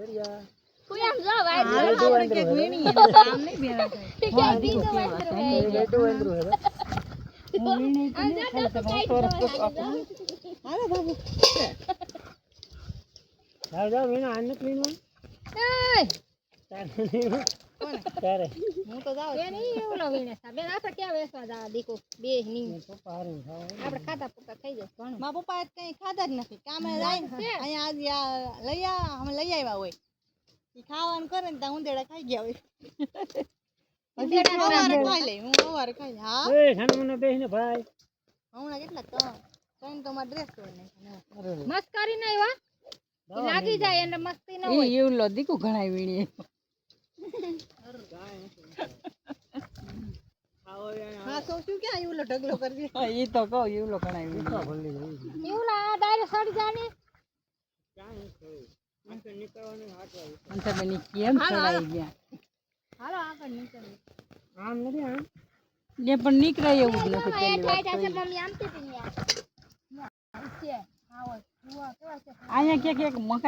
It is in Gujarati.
કોઈ આમ જો વાઈટ આપણે કે વીણી એને કામ નહીં બેરા થાય કે બીજો વાંદરો હે રેડું વાંદરું હે હું વીણી તો નહીં ખાઈ તો હું તોર હાલો બાબુ જાવ વીણા આને વીણવા એય તારે હું તો જાવ બેન ઈ ઓલો વીણે સા બેન આપણે ક્યાં વેસવા જા દીકો બે ની પપ્પા હારું ખાવા આપણે ખાતા પૂરતા થઈ જાય ઘણું મારા પપ્પા એ કઈ ખાધા જ નથી કામે જાય ને અહીંયા આજ અમે લઈ આવ્યા હોય ઈ ખાવાનું કરે ને ત્યાં ઉંદેડા ખાઈ ગયા હોય પછી સવારે ખાઈ લે હું સવારે ખાઈ હા એ ખાનામાં બેસીને ભાઈ હમણાં કેટલા ત્રણ તો મારા ડ્રેસ ધોઈ નાખ્યા મસ્કરી નહીં વા લાગી જાય એને મસ્તી ન હોય એવું લો દીકુ ઘણાય વીણી હા તો શું ક્યાં એવું ઢગલો કરજે ઈ તો કહો એવું લો ઘણાય વીણી ભલી ગઈ એવું ના ડાયરેક્ટ સડી જાને અંતર બની કેમ ચડાઈ ગયા હાલો આગળ નીકળ આમ નથી આમ ને પણ નીકળાય એવું જ નથી એ પેલી વાત ઠાઈ છે મમ્મી આમ થી ન્યા છે આવો જુઓ કેવા છે અહીંયા ક્યાંક એક મકાન